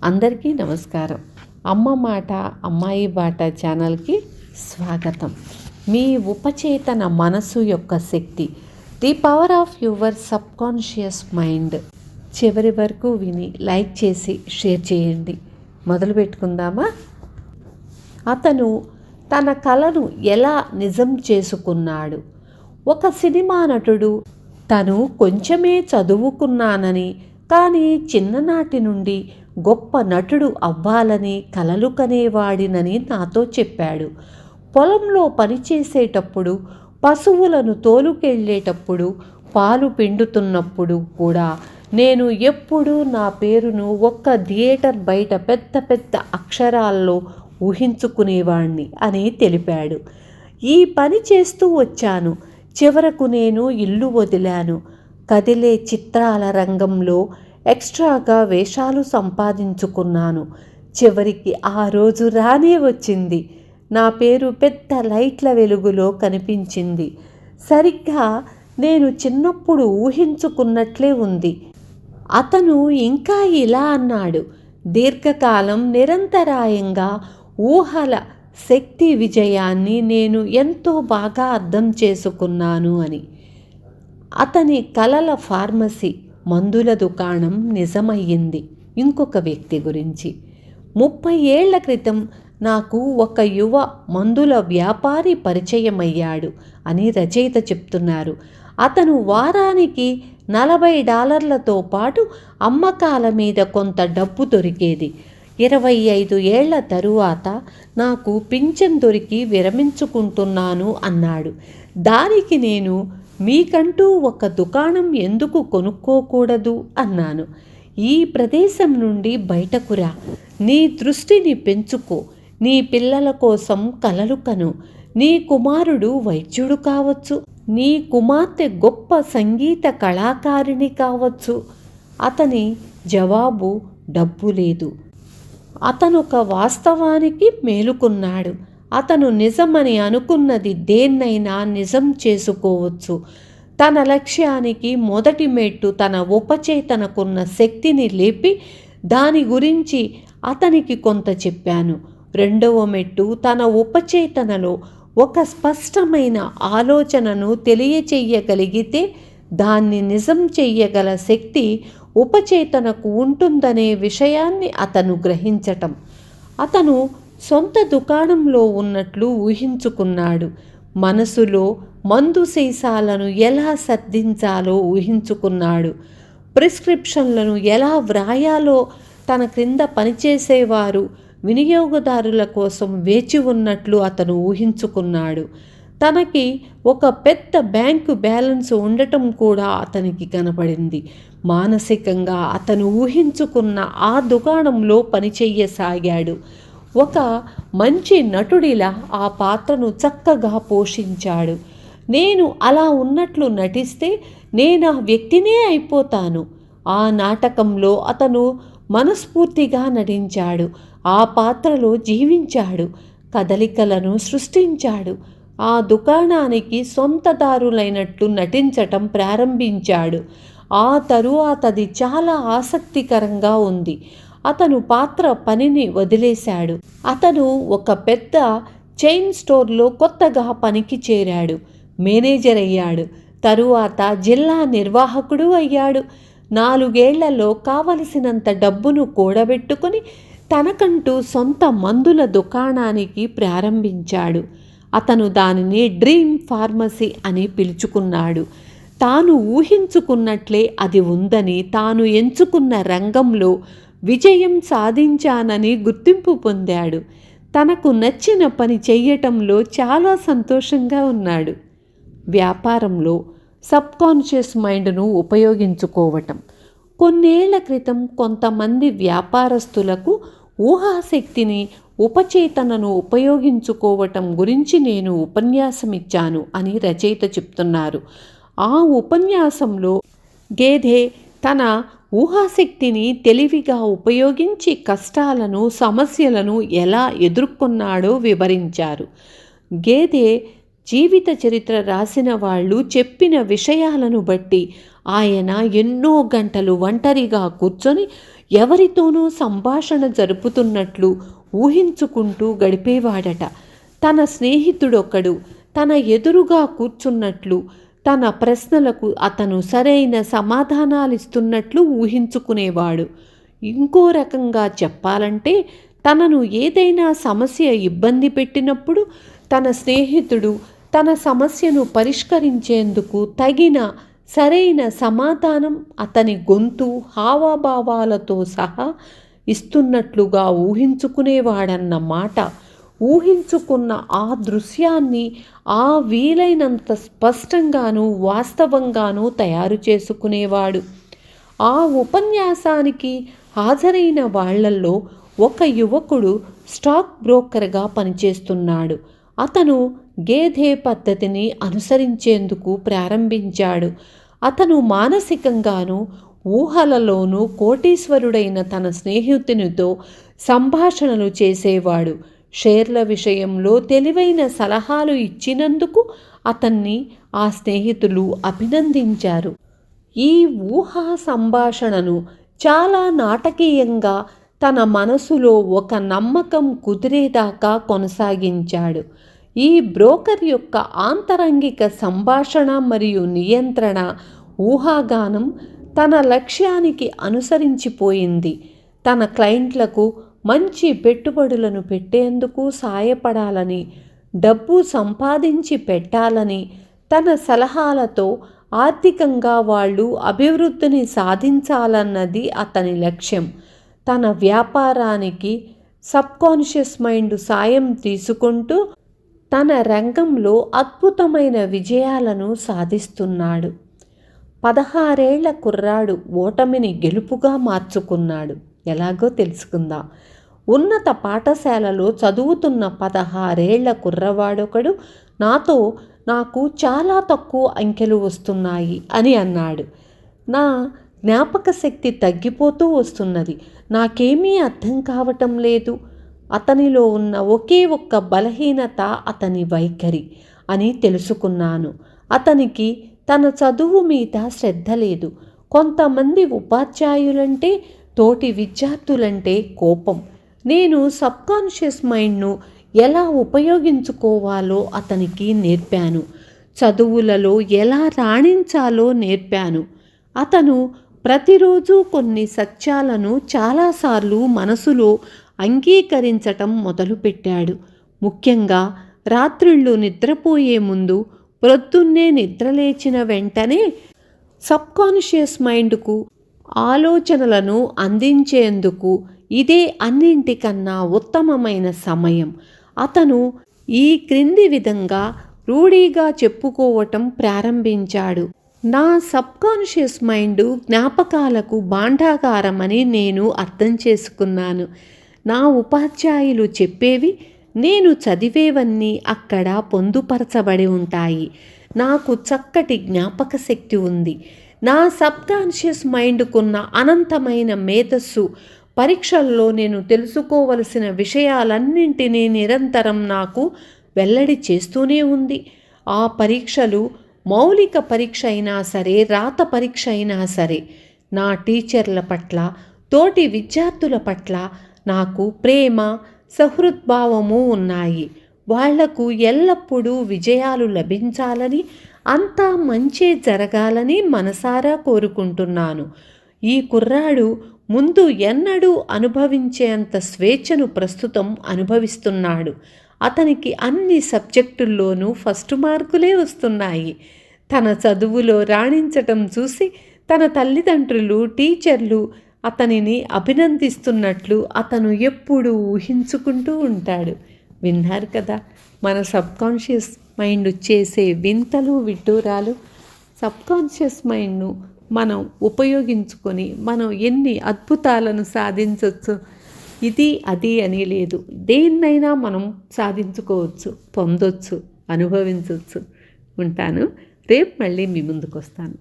అందరికీ నమస్కారం. అమ్మ మాట అమ్మాయి బాట ఛానల్కి స్వాగతం. మీ ఉపచేతన మనసు యొక్క శక్తి, the power of your subconscious mind. చివరి వరకు విని లైక్ చేసి షేర్ చేయండి. మొదలు పెట్టుకుందామా? అతను తన కలను ఎలా నిజం చేసుకున్నాడు? ఒక సినిమా నటుడు తను కొంచెమే చదువుకున్నానని, కానీ చిన్ననాటి నుండి గొప్ప నటుడు అవ్వాలని కలలు కనేవాడినని నాతో చెప్పాడు. పొలంలో పనిచేసేటప్పుడు, పశువులను తోలుకెళ్ళేటప్పుడు, పాలు పిండుతున్నప్పుడు కూడా నేను ఎప్పుడూ నా పేరును ఒక్క థియేటర్ బయట పెద్ద పెద్ద అక్షరాల్లో ఊహించుకునేవాణ్ణి అని తెలిపాడు. ఈ పని చేస్తూ వచ్చాను. చివరకు నేను ఇల్లు వదిలాను. కదిలే చిత్రాల రంగంలో ఎక్స్ట్రాగా వేషాలు సంపాదించుకున్నాను. చివరికి ఆ రోజు రానే వచ్చింది. నా పేరు పెద్ద లైట్ల వెలుగులో కనిపించింది. సరిగ్గా నేను చిన్నప్పుడు ఊహించుకున్నట్లే ఉంది. అతను ఇంకా ఇలా అన్నాడు: దీర్ఘకాలం నిరంతరాయంగా ఊహల శక్తి విజయాన్ని నేను ఎంతో బాగా అర్థం చేసుకున్నాను అని. అతని కలల ఫార్మసీ, మందుల దుకాణం నిజమయ్యింది. ఇంకొక వ్యక్తి గురించి, 30 ఏళ్ల క్రితం నాకు ఒక యువ మందుల వ్యాపారి పరిచయమయ్యాడు అని రచయిత చెప్తున్నారు. అతను వారానికి $40తో పాటు అమ్మకాల మీద కొంత డబ్బు దొరికేది. 25 ఏళ్ల తరువాత నాకు పింఛన్ దొరికి విరమించుకుంటున్నాను అన్నాడు. దానికి నేను, మీకంటూ ఒక దుకాణం ఎందుకు కొనుక్కోకూడదు అన్నాను. ఈ ప్రదేశం నుండి బయటకు రా, నీ దృష్టిని పెంచుకో, నీ పిల్లల కోసం కలలు కను. నీ కుమారుడు వైద్యుడు కావచ్చు, నీ కుమార్తె గొప్ప సంగీత కళాకారిణి కావచ్చు. అతని జవాబు డబ్బు లేదు. అతనొక వాస్తవానికి మేలుకున్నాడు. అతను నిజమని అనుకున్నది దేన్నైనా నిజం చేసుకోవచ్చు. తన లక్ష్యానికి మొదటి మెట్టు తన ఉపచేతనకున్న శక్తిని లేపి దాని గురించి అతనికి కొంత చెప్పాను. రెండవ మెట్టు తన ఉపచేతనలో ఒక స్పష్టమైన ఆలోచనను తెలియచెయ్యగలిగితే దాన్ని నిజం చెయ్యగల శక్తి ఉపచేతనకు ఉంటుందనే విషయాన్ని అతను గ్రహించటం. అతను సొంత దుకాణంలో ఉన్నట్లు ఊహించుకున్నాడు. మనసులో మందు సీసాలను ఎలా సర్దించాలో ఊహించుకున్నాడు. ప్రిస్క్రిప్షన్లను ఎలా వ్రాయాలో, తన క్రింద పనిచేసేవారు వినియోగదారుల కోసం వేచి ఉన్నట్లు అతను ఊహించుకున్నాడు. తనకి ఒక పెద్ద బ్యాంకు బ్యాలెన్స్ ఉండటం కూడా అతనికి కనపడింది. మానసికంగా అతను ఊహించుకున్న ఆ దుకాణంలో పనిచెయ్యసాగాడు. ఒక మంచి నటుడిలా ఆ పాత్రను చక్కగా పోషించాడు. నేను అలా ఉన్నట్లు నటిస్తే నేను ఆ వ్యక్తినే అయిపోతాను. ఆ నాటకంలో అతను మనస్ఫూర్తిగా నటించాడు. ఆ పాత్రలో జీవించాడు. కదలికలను సృష్టించాడు. ఆ దుకాణానికి సొంతదారులైనట్లు నటించటం ప్రారంభించాడు. ఆ తరువాతది చాలా ఆసక్తికరంగా ఉంది. అతను పాత్ర పనిని వదిలేశాడు. అతను ఒక పెద్ద చైన్ స్టోర్లో కొత్తగా పనికి చేరాడు. మేనేజర్ అయ్యాడు. తరువాత జిల్లా నిర్వాహకుడు అయ్యాడు. 4 ఏళ్లలో కావలసినంత డబ్బును కూడబెట్టుకొని తనకంటూ సొంత మందుల దుకాణానికి ప్రారంభించాడు. అతను దానిని డ్రీమ్ ఫార్మసీ అని పిలుచుకున్నాడు. తాను ఊహించుకున్నట్లే అది ఉందని, తాను ఎంచుకున్న రంగంలో విజయం సాధించానని గుర్తింపు పొందాడు. తనకు నచ్చిన పని చెయ్యటంలో చాలా సంతోషంగా ఉన్నాడు. వ్యాపారంలో సబ్కాన్షియస్ మైండ్ను ఉపయోగించుకోవటం. కొన్నేళ్ల క్రితం కొంతమంది వ్యాపారస్తులకు ఊహాశక్తిని, ఉపచేతనను ఉపయోగించుకోవటం గురించి నేను ఉపన్యాసం ఇచ్చాను అని రచయిత చెప్తున్నారు. ఆ ఉపన్యాసంలో గేదె తన ఊహాశక్తిని తెలివిగా ఉపయోగించి కష్టాలను, సమస్యలను ఎలా ఎదుర్కొన్నాడో వివరించారు. గేదె జీవిత చరిత్ర రాసిన వాళ్ళు చెప్పిన విషయాలను బట్టి ఆయన ఎన్నో గంటలు ఒంటరిగా కూర్చొని ఎవరితోనూ సంభాషణ జరుపుతున్నట్లు ఊహించుకుంటూ గడిపేవాడట. తన స్నేహితుడొకడు తన ఎదురుగా కూర్చున్నట్లు, తన ప్రశ్నలకు అతను సరైన సమాధానాలిస్తున్నట్లు ఊహించుకునేవాడు. ఇంకో రకంగా చెప్పాలంటే, తనను ఏదైనా సమస్య ఇబ్బంది పెట్టినప్పుడు తన స్నేహితుడు తన సమస్యను పరిష్కరించేందుకు తగిన సరైన సమాధానం అతని గొంతు హావభావాలతో సహా ఇస్తున్నట్లుగా ఊహించుకునేవాడన్న మాట. ఊహించుకున్న ఆ దృశ్యాన్ని వీలైనంత స్పష్టంగానూ వాస్తవంగానూ తయారు చేసుకునేవాడు. ఆ ఉపన్యాసానికి హాజరైన వాళ్లల్లో ఒక యువకుడు స్టాక్ బ్రోకర్గా పనిచేస్తున్నాడు. అతను గేదె పద్ధతిని అనుసరించేందుకు ప్రారంభించాడు. అతను మానసికంగానూ ఊహలలోనూ కోటీశ్వరుడైన తన స్నేహితునితో సంభాషణలు చేసేవాడు. షేర్ల విషయంలో తెలివైన సలహాలు ఇచ్చినందుకు అతన్ని ఆ స్నేహితులు అభినందించారు. ఈ ఊహా సంభాషణను చాలా నాటకీయంగా తన మనసులో ఒక నమ్మకం కుదిరేదాకా కొనసాగించాడు. ఈ బ్రోకర్ యొక్క ఆంతరంగిక సంభాషణ మరియు నియంత్రణ ఊహాగానం తన లక్ష్యానికి అనుసరించిపోయింది. తన క్లయింట్లకు మంచి పెట్టుబడులను పెట్టేందుకు సాయపడాలని, డబ్బు సంపాదించి పెట్టాలని, తన సలహాలతో ఆర్థికంగా వాళ్ళు అభివృద్ధిని సాధించాలన్నది అతని లక్ష్యం. తన వ్యాపారానికి సబ్కాన్షియస్ మైండ్ సాయం తీసుకుంటూ తన రంగంలో అద్భుతమైన విజయాలను సాధిస్తున్నాడు. 16 ఏళ్ల కుర్రాడు ఓటమిని గెలుపుగా మార్చుకున్నాడు. ఎలాగో తెలుసుకుందాం. ఉన్నత పాఠశాలలో చదువుతున్న 16 ఏళ్ల కుర్రవాడొకడు నాకు చాలా తక్కువ అంకెలు వస్తున్నాయి అని అన్నాడు. నా జ్ఞాపక శక్తి తగ్గిపోతూ వస్తున్నది. నాకేమీ అర్థం కావటం లేదు. అతనిలో ఉన్న ఒకే ఒక్క బలహీనత అతని వైఖరి అని తెలుసుకున్నాను. అతనికి తన చదువు మీద శ్రద్ధ లేదు. కొంతమంది ఉపాధ్యాయులంటే, తోటి విద్యార్థులంటే కోపం. నేను సబ్కాన్షియస్ మైండ్ను ఎలా ఉపయోగించుకోవాలో అతనికి నేర్పాను. చదువులలో ఎలా రాణించాలో నేర్పాను. అతను ప్రతిరోజు కొన్ని సత్యాలను చాలాసార్లు మనసులో అంగీకరించటం మొదలుపెట్టాడు. ముఖ్యంగా రాత్రిళ్ళు నిద్రపోయే ముందు, ప్రొద్దున్నే నిద్రలేచిన వెంటనే సబ్కాన్షియస్ మైండ్కు ఆలోచనలను అందించేందుకు ఇదే అన్నింటికన్నా ఉత్తమమైన సమయం. అతను ఈ క్రింది విధంగా రూఢీగా చెప్పుకోవటం ప్రారంభించాడు. నా సబ్కాన్షియస్ మైండ్ జ్ఞాపకాలకు భాండాగారమని నేను అర్థం చేసుకున్నాను. నా ఉపాధ్యాయులు చెప్పేవి, నేను చదివేవన్నీ అక్కడ పొందుపరచబడి ఉంటాయి. నాకు చక్కటి జ్ఞాపక శక్తి ఉంది. నా సబ్కాన్షియస్ మైండ్కున్న అనంతమైన మేధస్సు పరీక్షల్లో నేను తెలుసుకోవలసిన విషయాలన్నింటినీ నిరంతరం నాకు వెల్లడి చేస్తూనే ఉంది. ఆ పరీక్షలు మౌలిక పరీక్ష అయినా సరే, రాత పరీక్ష అయినా సరే, నా టీచర్ల పట్ల, తోటి విద్యార్థుల పట్ల నాకు ప్రేమ, సహృద్భావము ఉన్నాయి. వాళ్లకు ఎల్లప్పుడూ విజయాలు లభించాలని, అంతా మంచే జరగాలని మనసారా కోరుకుంటున్నాను. ఈ కుర్రాడు ముందు ఎన్నడూ అనుభవించేంత స్వేచ్ఛను ప్రస్తుతం అనుభవిస్తున్నాడు. అతనికి అన్ని సబ్జెక్టుల్లోనూ ఫస్ట్ మార్కులే వస్తున్నాయి. తన చదువులో రాణించటం చూసి తన తల్లిదండ్రులు, టీచర్లు అతనిని అభినందిస్తున్నట్లు అతను ఎప్పుడూ ఊహించుకుంటూ ఉంటాడు. విన్నారు కదా మన సబ్కాన్షియస్ మైండ్ చేసే వింతలు విడ్డూరాలు. సబ్కాన్షియస్ మైండ్ను మనం ఉపయోగించుకొని మనం ఎన్ని అద్భుతాలను సాధించవచ్చు. ఇది అది అని లేదు, దేన్నైనా మనం సాధించుకోవచ్చు, పొందొచ్చు, అనుభవించవచ్చు. ఉంటాను. రేపు మళ్ళీ మీ ముందుకు వస్తాను.